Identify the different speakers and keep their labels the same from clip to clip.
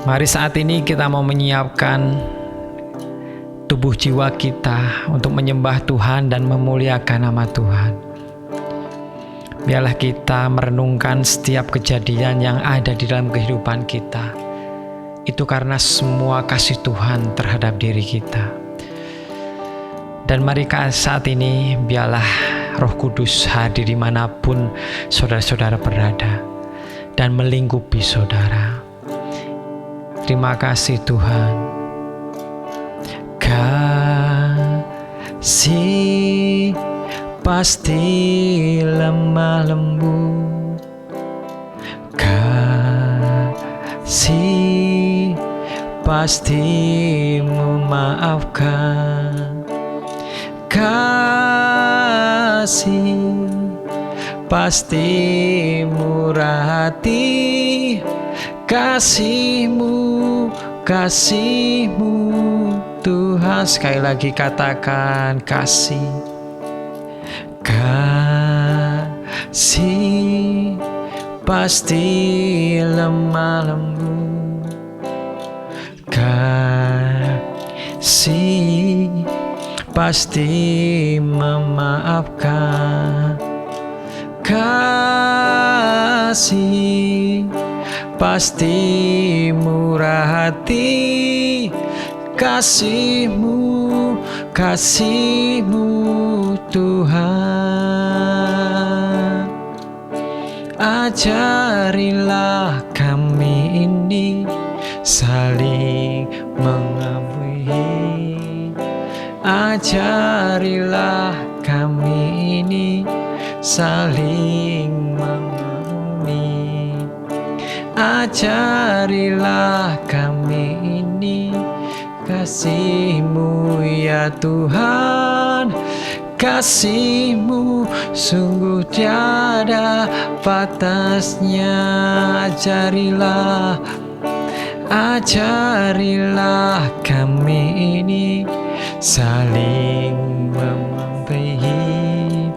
Speaker 1: Mari saat ini kita mau menyiapkan tubuh jiwa kita untuk menyembah Tuhan dan memuliakan nama Tuhan. Biarlah kita merenungkan setiap kejadian yang ada di dalam kehidupan kita. Itu karena semua kasih Tuhan terhadap diri kita. Dan mari saat ini biarlah Roh Kudus hadir dimanapun saudara-saudara berada dan melingkupi saudara. Terima kasih Tuhan. Kasih pasti lemah lembut, kasih pasti memaafkan, kasih pasti murah hati, kasih-Mu Tuhan. Sekali lagi katakan kasih. Kasih pasti lemah lembut, kasih pasti memaafkan, kasih pasti murah hati, kasih-Mu Tuhan. Ajarilah kami ini saling mengasihi, ajarilah kami ini saling mengampuni, ajarilah kami ini kasih-Mu ya Tuhan. Kasih-Mu sungguh tiada batasnya. Ajarilah kami ini saling mengasihi,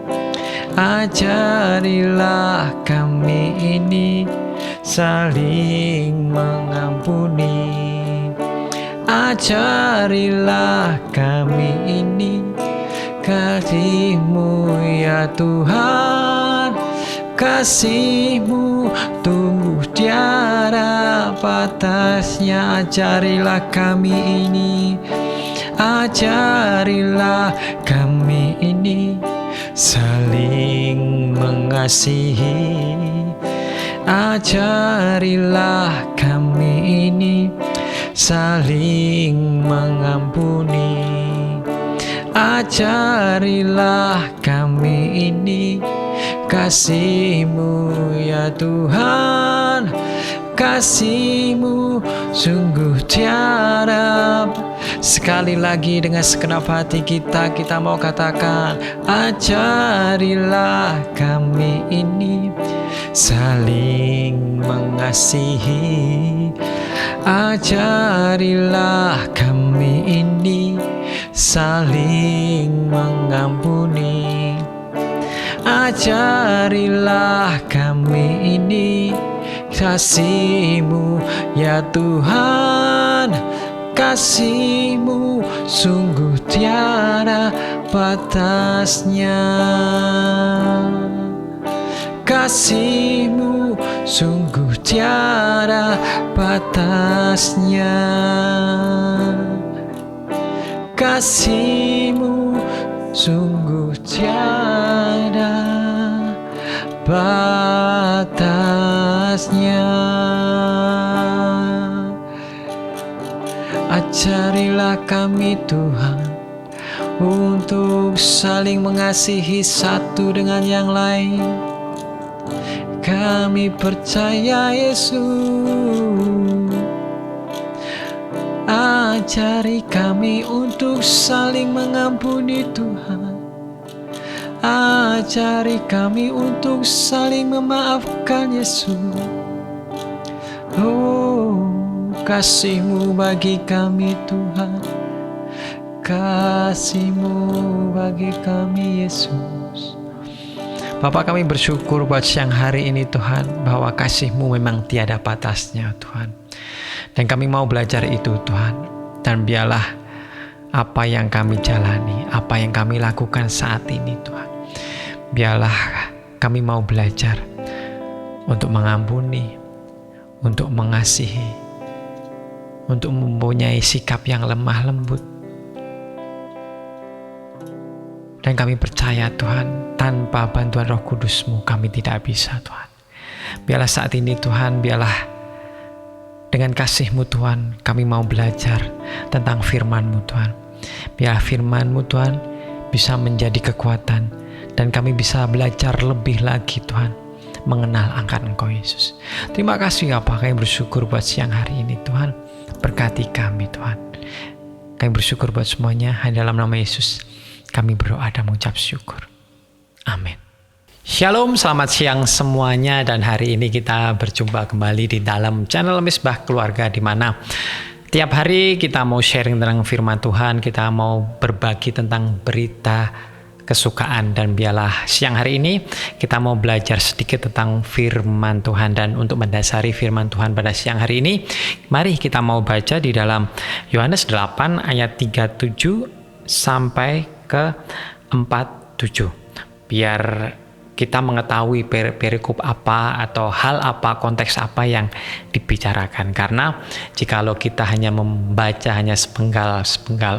Speaker 1: ajarilah kami ini saling mengampuni, ajarilah kami ini kasih-Mu ya Tuhan. Kasih-Mu tunggu tiada batasnya. Ajarilah kami ini, ajarilah kami ini saling mengasihi, ajarilah kami ini saling mengampuni, ajarilah kami ini kasih-Mu ya Tuhan. Kasih-Mu sungguh tiada. Sekali lagi dengan segenap hati kita mau katakan, ajarilah kami ini saling mengasihi, ajarilah kami ini saling mengampuni, ajarilah kami ini kasih-Mu ya Tuhan. Kasih-Mu sungguh tiada batasnya, kasih-Mu sungguh tiada batasnya, kasih-Mu sungguh tiada batasnya. Ajarilah kami Tuhan untuk saling mengasihi satu dengan yang lain. Kami percaya Yesus. Ajari kami untuk saling mengampuni Tuhan. Ajari kami untuk saling memaafkan Yesus. Oh, kasih-Mu bagi kami Tuhan, kasih-Mu bagi kami Yesus. Bapa, kami bersyukur buat siang hari ini Tuhan, bahwa kasih-Mu memang tiada batasnya Tuhan. Dan kami mau belajar itu Tuhan. Dan biarlah apa yang kami jalani, apa yang kami lakukan saat ini Tuhan, biarlah kami mau belajar untuk mengampuni, untuk mengasihi, untuk mempunyai sikap yang lemah lembut. Dan kami percaya Tuhan, tanpa bantuan Roh Kudus-Mu kami tidak bisa Tuhan. Biarlah saat ini Tuhan, biarlah dengan kasih-Mu Tuhan, kami mau belajar tentang firman-Mu Tuhan. Biar firman-Mu Tuhan bisa menjadi kekuatan, dan kami bisa belajar lebih lagi Tuhan, mengenal akan Engkau Yesus. Terima kasih Bapa, kami bersyukur buat siang hari ini Tuhan. Berkati kami Tuhan. Kami bersyukur buat semuanya, hanya dalam nama Yesus kami berdoa dan mengucap syukur. Amin. Shalom, selamat siang semuanya, dan hari ini kita berjumpa kembali di dalam channel Misbah Keluarga, di mana tiap hari kita mau sharing tentang firman Tuhan, kita mau berbagi tentang berita kesukaan, dan biarlah siang hari ini kita mau belajar sedikit tentang firman Tuhan. Dan untuk mendasari firman Tuhan pada siang hari ini, mari kita mau baca di dalam Yohanes 8 ayat 37 sampai ke 47. Biar kita mengetahui perikop apa atau hal apa, konteks apa yang dibicarakan. Karena jikalau kita hanya membaca hanya sepenggal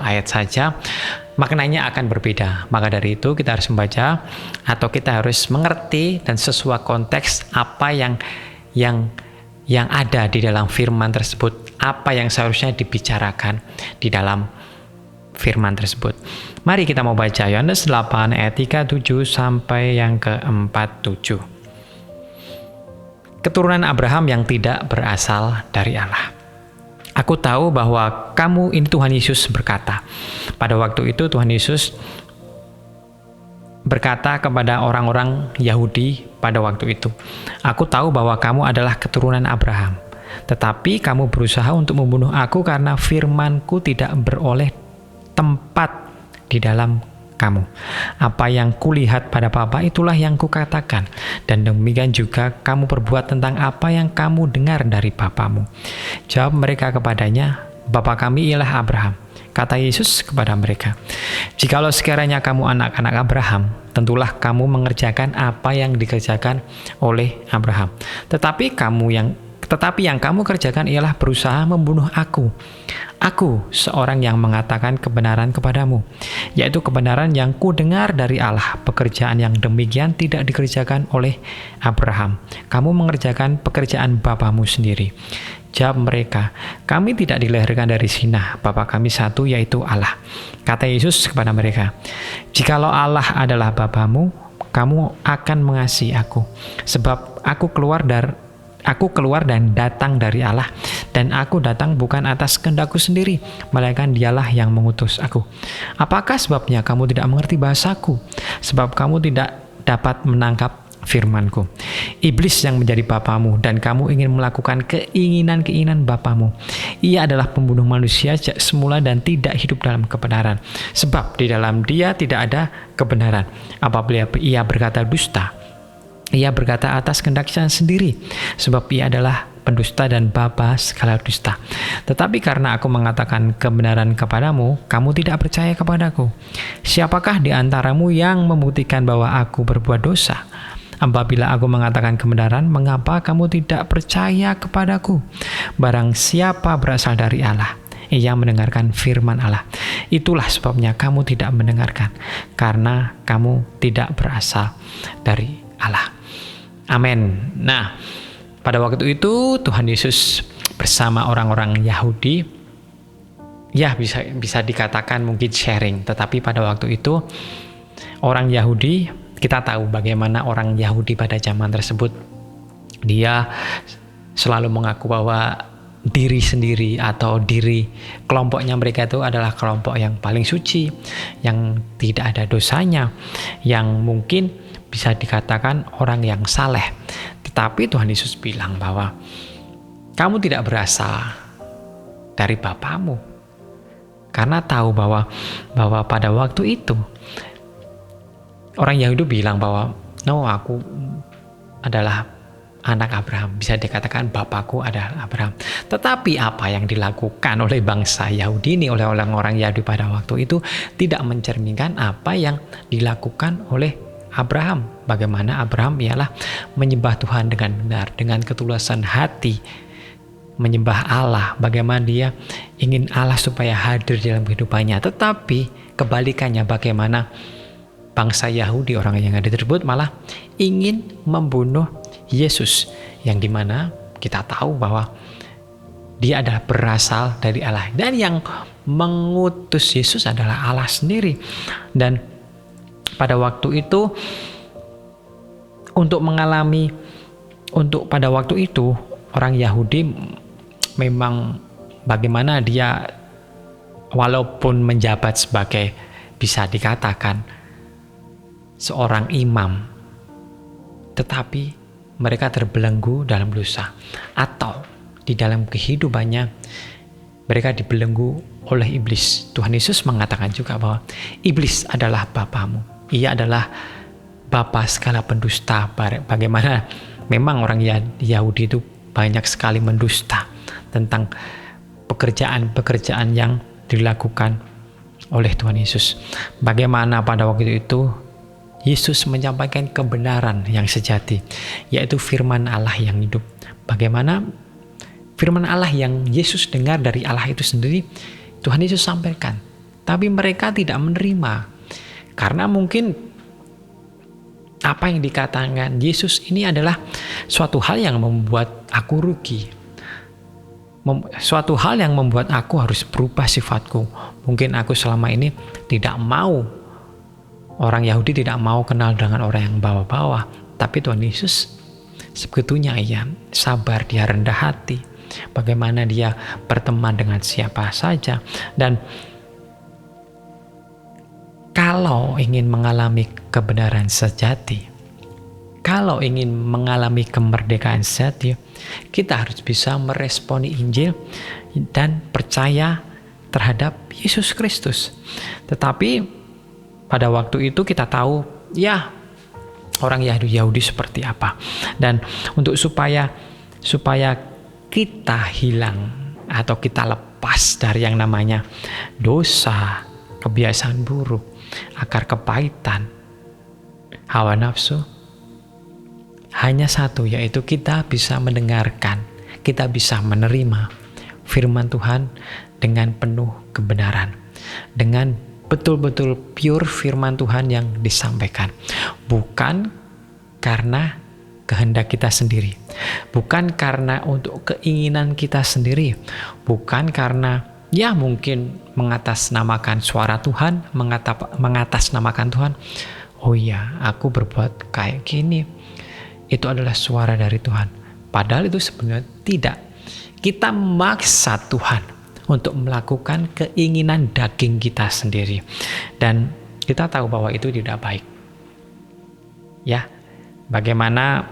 Speaker 1: ayat saja, maknanya akan berbeda. Maka dari itu kita harus membaca, atau kita harus mengerti dan sesuai konteks apa yang ada di dalam firman tersebut, apa yang seharusnya dibicarakan di dalam firman tersebut. Mari kita mau baca Yohanes 8 ayat 37 sampai yang ke-47. Keturunan Abraham yang tidak berasal dari Allah. Aku tahu bahwa kamu, ini Tuhan Yesus berkata. Pada waktu itu Tuhan Yesus berkata kepada orang-orang Yahudi pada waktu itu, aku tahu bahwa kamu adalah keturunan Abraham, tetapi kamu berusaha untuk membunuh aku karena firman-Ku tidak beroleh tempat di dalam kamu. Apa yang kulihat pada Bapa itulah yang kukatakan, dan demikian juga kamu perbuat tentang apa yang kamu dengar dari bapamu. Jawab mereka kepadanya, Bapa kami ialah Abraham. Kata Yesus kepada mereka, jikalau sekiranya kamu anak-anak Abraham, tentulah kamu mengerjakan apa yang dikerjakan oleh Abraham. Tetapi yang kamu kerjakan ialah berusaha membunuh aku. Aku seorang yang mengatakan kebenaran kepadamu, yaitu kebenaran yang kudengar dari Allah. Pekerjaan yang demikian tidak dikerjakan oleh Abraham. Kamu mengerjakan pekerjaan bapamu sendiri. Jawab mereka, kami tidak dilahirkan dari zina, Bapa kami satu, yaitu Allah. Kata Yesus kepada mereka, jikalau Allah adalah bapamu, kamu akan mengasihi aku, sebab aku keluar dan datang dari Allah, dan aku datang bukan atas kehendakku sendiri, melainkan Dialah yang mengutus aku. Apakah sebabnya kamu tidak mengerti bahasaku? Sebab kamu tidak dapat menangkap firman-Ku. Iblis yang menjadi bapamu, dan kamu ingin melakukan keinginan-keinginan bapamu. Ia adalah pembunuh manusia sejak semula dan tidak hidup dalam kebenaran, sebab di dalam dia tidak ada kebenaran. Apabila ia berkata dusta, ia berkata atas kehendaknya sendiri, sebab ia adalah pendusta dan bapa segala dusta. Tetapi karena aku mengatakan kebenaran kepadamu, kamu tidak percaya kepadaku. Siapakah di antaramu yang membuktikan bahwa aku berbuat dosa? Apabila aku mengatakan kebenaran, mengapa kamu tidak percaya kepadaku? Barang siapa berasal dari Allah, ia mendengarkan firman Allah. Itulah sebabnya kamu tidak mendengarkan, karena kamu tidak berasal dari Allah. Amin. Nah, pada waktu itu Tuhan Yesus bersama orang-orang Yahudi, ya bisa dikatakan mungkin sharing. Tetapi pada waktu itu orang Yahudi, kita tahu bagaimana orang Yahudi pada zaman tersebut, dia selalu mengaku bahwa diri sendiri atau diri kelompoknya mereka itu adalah kelompok yang paling suci, yang tidak ada dosanya, yang mungkin bisa dikatakan orang yang saleh. Tetapi Tuhan Yesus bilang bahwa kamu tidak berasal dari bapamu, karena tahu bahwa pada waktu itu orang Yahudi bilang bahwa no, aku adalah anak Abraham. Bisa dikatakan Bapakku adalah Abraham. Tetapi apa yang dilakukan oleh bangsa Yahudi ini, oleh orang-orang Yahudi pada waktu itu, tidak mencerminkan apa yang dilakukan oleh Abraham. Bagaimana Abraham ialah menyembah Tuhan dengan benar, dengan ketulusan hati, menyembah Allah. Bagaimana dia ingin Allah supaya hadir dalam kehidupannya. Tetapi kebalikannya, bagaimana bangsa Yahudi, orang yang ada tersebut, malah ingin membunuh Yesus, yang dimana kita tahu bahwa dia adalah berasal dari Allah, dan yang mengutus Yesus adalah Allah sendiri. Dan pada waktu itu, pada waktu itu orang Yahudi memang bagaimana dia walaupun menjabat sebagai, bisa dikatakan, seorang imam, tetapi mereka terbelenggu dalam dosa, atau di dalam kehidupannya mereka dibelenggu oleh iblis. Tuhan Yesus mengatakan juga bahwa iblis adalah bapamu. Ia adalah bapa segala pendusta. Bagaimana memang orang Yahudi itu banyak sekali mendusta tentang pekerjaan-pekerjaan yang dilakukan oleh Tuhan Yesus. Bagaimana pada waktu itu Yesus menyampaikan kebenaran yang sejati, yaitu firman Allah yang hidup. Bagaimana firman Allah yang Yesus dengar dari Allah itu sendiri, Tuhan Yesus sampaikan. Tapi mereka tidak menerima. Karena mungkin apa yang dikatakan Yesus ini adalah suatu hal yang membuat aku rugi. Suatu hal yang membuat aku harus berubah sifatku. Mungkin aku selama ini tidak mau, orang Yahudi tidak mau kenal dengan orang yang bawah-bawah. Tapi Tuhan Yesus sebetulnya ia sabar, dia rendah hati. Bagaimana dia berteman dengan siapa saja. Dan kalau ingin mengalami kebenaran sejati, kalau ingin mengalami kemerdekaan sejati, kita harus bisa meresponi Injil dan percaya terhadap Yesus Kristus. Tetapi pada waktu itu kita tahu ya orang Yahudi seperti apa. Dan untuk supaya kita hilang atau kita lepas dari yang namanya dosa, kebiasaan buruk, akar kepahitan, hawa nafsu, hanya satu, yaitu kita bisa mendengarkan, kita bisa menerima firman Tuhan dengan penuh kebenaran, dengan betul-betul pure firman Tuhan yang disampaikan. Bukan karena kehendak kita sendiri. Bukan karena untuk keinginan kita sendiri. Bukan karena ya mungkin mengatasnamakan suara Tuhan, mengatasnamakan Tuhan. Oh iya, aku berbuat kayak gini. Itu adalah suara dari Tuhan. Padahal itu sebenarnya tidak. Kita maksa Tuhan untuk melakukan keinginan daging kita sendiri. Dan kita tahu bahwa itu tidak baik. Ya, bagaimana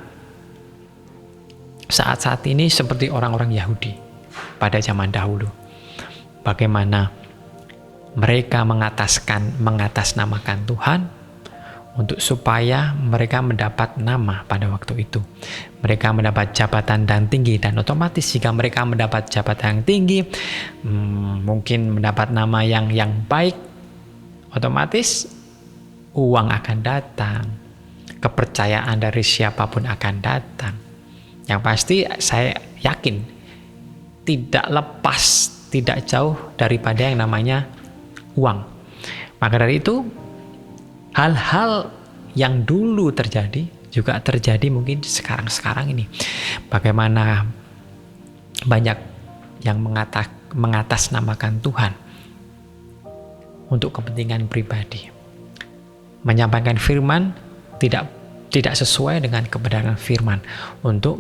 Speaker 1: saat-saat ini seperti orang-orang Yahudi pada zaman dahulu. Bagaimana mereka mengatasnamakan Tuhan untuk supaya mereka mendapat nama pada waktu itu. Mereka mendapat jabatan dan tinggi, dan otomatis jika mereka mendapat jabatan yang tinggi, mungkin mendapat nama yang baik, otomatis uang akan datang, kepercayaan dari siapapun akan datang. Yang pasti saya yakin tidak lepas, tidak jauh daripada yang namanya uang. Maka dari itu, hal-hal yang dulu terjadi juga terjadi mungkin sekarang ini. Bagaimana banyak yang mengatasnamakan Tuhan untuk kepentingan pribadi, menyampaikan firman tidak sesuai dengan kebenaran firman, untuk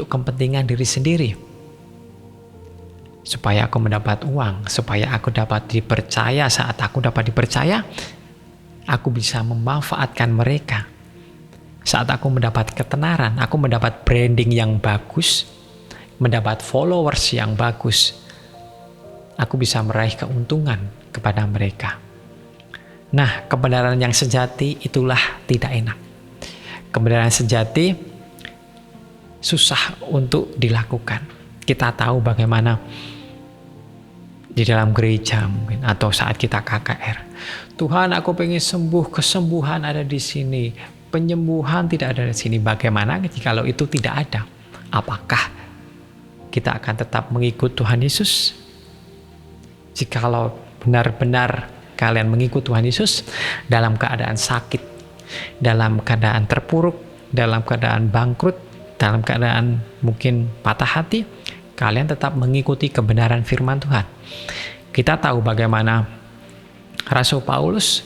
Speaker 1: kepentingan diri sendiri, supaya aku mendapat uang, supaya aku dapat dipercaya. Saat aku dapat dipercaya, aku bisa memanfaatkan mereka. Saat aku mendapat ketenaran, aku mendapat branding yang bagus, mendapat followers yang bagus, aku bisa meraih keuntungan kepada mereka. Nah, kebenaran yang sejati itulah tidak enak. Kebenaran sejati susah untuk dilakukan. Kita tahu bagaimana di dalam gereja mungkin atau saat kita KKR. Tuhan, aku pengen sembuh, kesembuhan ada di sini. Penyembuhan tidak ada di sini. Bagaimana kalau itu tidak ada? Apakah kita akan tetap mengikut Tuhan Yesus? Jikalau benar-benar kalian mengikut Tuhan Yesus dalam keadaan sakit, dalam keadaan terpuruk, dalam keadaan bangkrut, dalam keadaan mungkin patah hati, kalian tetap mengikuti kebenaran firman Tuhan. Kita tahu bagaimana Rasul Paulus,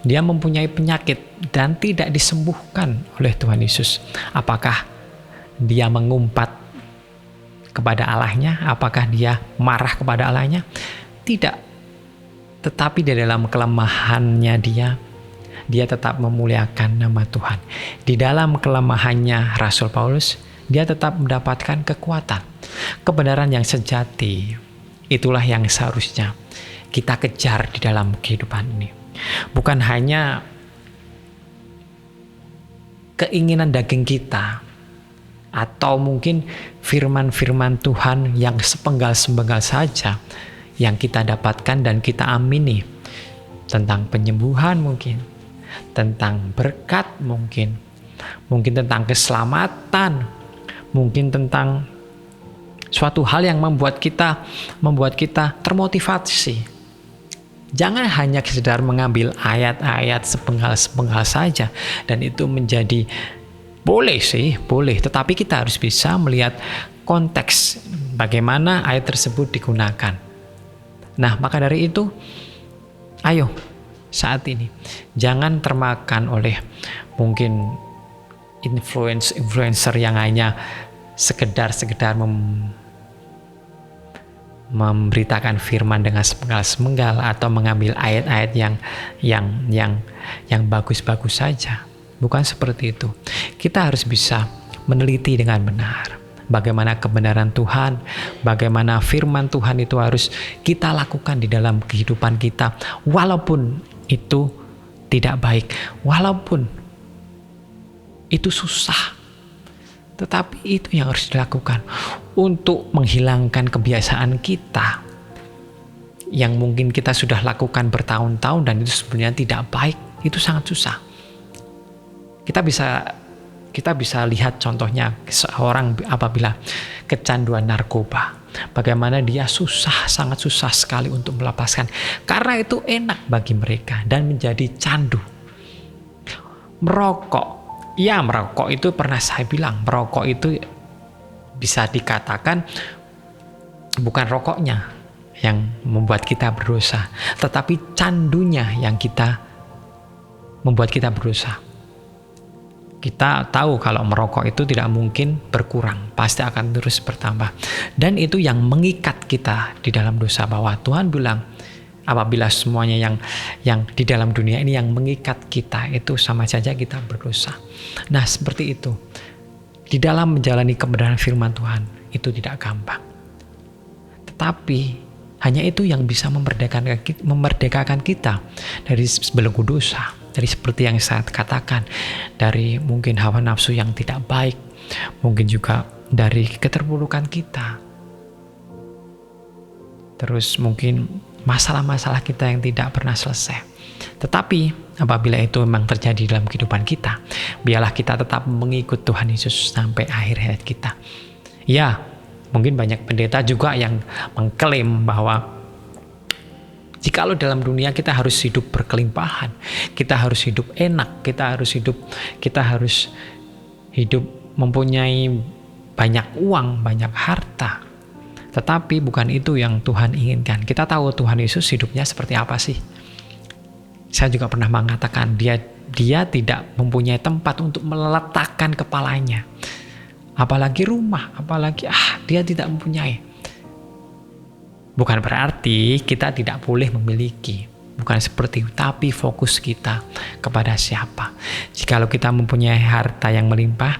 Speaker 1: dia mempunyai penyakit dan tidak disembuhkan oleh Tuhan Yesus. Apakah dia mengumpat kepada Allahnya? Apakah dia marah kepada Allahnya? Tidak. Tetapi di dalam kelemahannya dia tetap memuliakan nama Tuhan. Di dalam kelemahannya Rasul Paulus, dia tetap mendapatkan kekuatan. Kebenaran yang sejati, itulah yang seharusnya kita kejar di dalam kehidupan ini. Bukan hanya keinginan daging kita, atau mungkin firman-firman Tuhan yang sepenggal-sepenggal saja yang kita dapatkan dan kita amini, tentang penyembuhan mungkin, tentang berkat mungkin tentang keselamatan, mungkin tentang suatu hal yang membuat kita termotivasi. Jangan hanya sekedar mengambil ayat-ayat sepenggal-sepenggal saja, dan itu menjadi boleh, tetapi kita harus bisa melihat konteks bagaimana ayat tersebut digunakan. Nah, maka dari itu, ayo saat ini jangan termakan oleh mungkin influencer yang hanya sekedar memberitakan firman dengan sepenggal-sepenggal atau mengambil ayat-ayat yang bagus-bagus saja. Bukan seperti itu. Kita harus bisa meneliti dengan benar bagaimana kebenaran Tuhan, bagaimana firman Tuhan itu harus kita lakukan di dalam kehidupan kita, walaupun itu tidak baik, walaupun itu susah, tetapi itu yang harus dilakukan untuk menghilangkan kebiasaan kita yang mungkin kita sudah lakukan bertahun-tahun dan itu sebenarnya tidak baik. Itu sangat susah. Kita bisa lihat contohnya seorang apabila kecanduan narkoba, bagaimana dia sangat susah sekali untuk melepaskan, karena itu enak bagi mereka dan menjadi candu. Merokok itu pernah saya bilang, merokok itu bisa dikatakan bukan rokoknya yang membuat kita berdosa, tetapi candunya yang membuat kita berdosa. Kita tahu kalau merokok itu tidak mungkin berkurang, pasti akan terus bertambah. Dan itu yang mengikat kita di dalam dosa, bahwa Tuhan bilang apabila semuanya yang di dalam dunia ini yang mengikat kita, itu sama saja kita berdosa. Nah, seperti itu. Di dalam menjalani kebenaran firman Tuhan itu tidak gampang. Tetapi hanya itu yang bisa memerdekakan kita dari belenggu dosa. Dari seperti yang saya katakan, dari mungkin hawa nafsu yang tidak baik, mungkin juga dari keterpurukan kita. Terus mungkin masalah-masalah kita yang tidak pernah selesai. Tetapi apabila itu memang terjadi dalam kehidupan kita, biarlah kita tetap mengikut Tuhan Yesus sampai akhir hayat kita. Ya, mungkin banyak pendeta juga yang mengklaim bahwa jikalau dalam dunia kita harus hidup berkelimpahan, kita harus hidup enak, kita harus hidup mempunyai banyak uang, banyak harta. Tetapi bukan itu yang Tuhan inginkan. Kita tahu Tuhan Yesus hidupnya seperti apa sih? Saya juga pernah mengatakan dia tidak mempunyai tempat untuk meletakkan kepalanya. Apalagi rumah, dia tidak mempunyai. Bukan berarti kita tidak boleh memiliki, bukan seperti itu, tapi fokus kita kepada siapa. Jikalau kita mempunyai harta yang melimpah,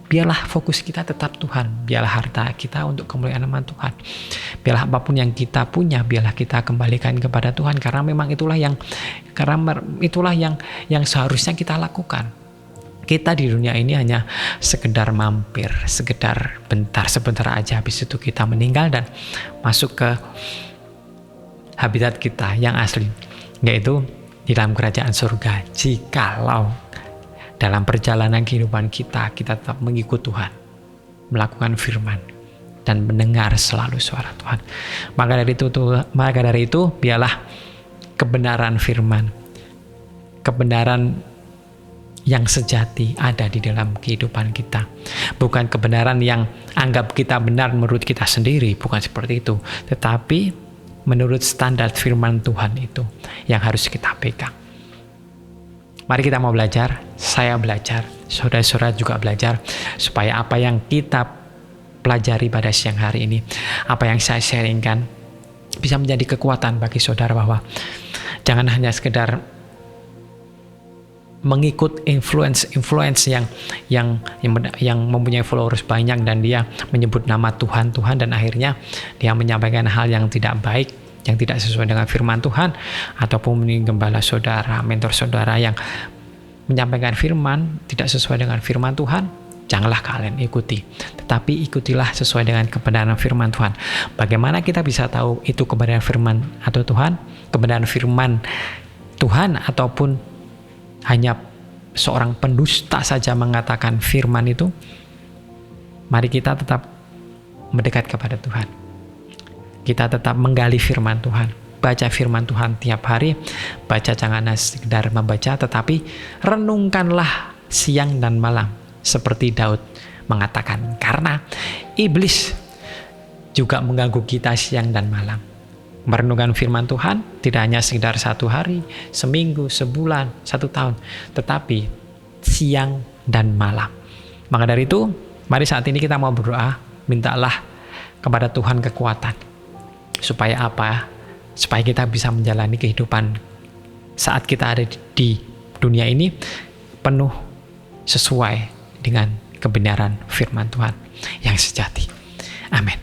Speaker 1: biarlah fokus kita tetap Tuhan, biarlah harta kita untuk kemuliaan nama Tuhan. Biarlah apapun yang kita punya, biarlah kita kembalikan kepada Tuhan, karena memang itulah yang seharusnya kita lakukan. Kita di dunia ini hanya sekedar mampir, sekedar sebentar aja, habis itu kita meninggal dan masuk ke habitat kita yang asli, yaitu di dalam kerajaan surga. Jikalau dalam perjalanan kehidupan kita tetap mengikut Tuhan, melakukan firman, dan mendengar selalu suara Tuhan. Maka dari itu biarlah kebenaran firman, kebenaran yang sejati ada di dalam kehidupan kita. Bukan kebenaran yang anggap kita benar menurut kita sendiri, bukan seperti itu. Tetapi menurut standar firman Tuhan itu yang harus kita pegang. Mari kita mau belajar, saya belajar, saudara-saudara juga belajar, supaya apa yang kita pelajari pada siang hari ini, apa yang saya sharingkan, bisa menjadi kekuatan bagi saudara, bahwa jangan hanya sekedar mengikut influence yang mempunyai followers banyak dan dia menyebut nama Tuhan dan akhirnya dia menyampaikan hal yang tidak baik, yang tidak sesuai dengan firman Tuhan, ataupun gembala saudara, mentor saudara yang menyampaikan firman tidak sesuai dengan firman Tuhan. Janganlah kalian ikuti, tetapi ikutilah sesuai dengan kebenaran firman Tuhan. Bagaimana kita bisa tahu itu kebenaran firman atau Tuhan, kebenaran firman Tuhan, ataupun hanya seorang pendusta saja mengatakan firman itu? Mari kita tetap mendekat kepada Tuhan. Kita tetap menggali firman Tuhan. Baca firman Tuhan tiap hari. Baca jangan sekedar membaca, tetapi renungkanlah siang dan malam. Seperti Daud mengatakan. Karena iblis juga mengganggu kita siang dan malam. Merenungkan firman Tuhan tidak hanya sekedar 1 hari, seminggu, sebulan, 1 tahun, tetapi siang dan malam. Maka dari itu, mari saat ini kita mau berdoa, mintalah kepada Tuhan kekuatan. Supaya apa? Supaya kita bisa menjalani kehidupan saat kita ada di dunia ini penuh sesuai dengan kebenaran firman Tuhan yang sejati. Amin.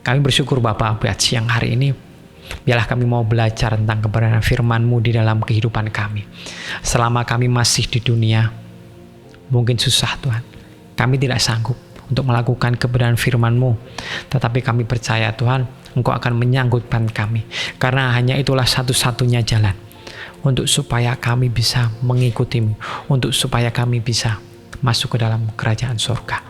Speaker 1: Kami bersyukur Bapa buat siang hari ini. Biarlah kami mau belajar tentang kebenaran firman-Mu di dalam kehidupan kami. Selama kami masih di dunia, mungkin susah Tuhan. Kami tidak sanggup untuk melakukan kebenaran firman-Mu. Tetapi kami percaya Tuhan, Engkau akan menyangkutkan kami. Karena hanya itulah satu-satunya jalan. Untuk supaya kami bisa mengikuti-Mu. Untuk supaya kami bisa masuk ke dalam kerajaan surga.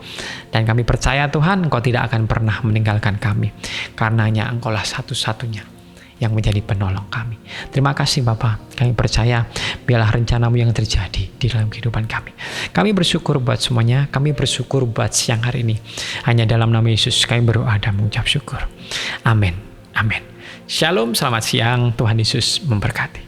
Speaker 1: Dan kami percaya Tuhan, Engkau tidak akan pernah meninggalkan kami. Karena hanya Engkau lah satu-satunya yang menjadi penolong kami. Terima kasih Bapa. Kami percaya biarlah rencana-Mu yang terjadi di dalam kehidupan kami. Kami bersyukur buat semuanya. Kami bersyukur buat siang hari ini. Hanya dalam nama Yesus kami berdoa dan mengucap syukur. Amin. Amin. Shalom, selamat siang. Tuhan Yesus memberkati.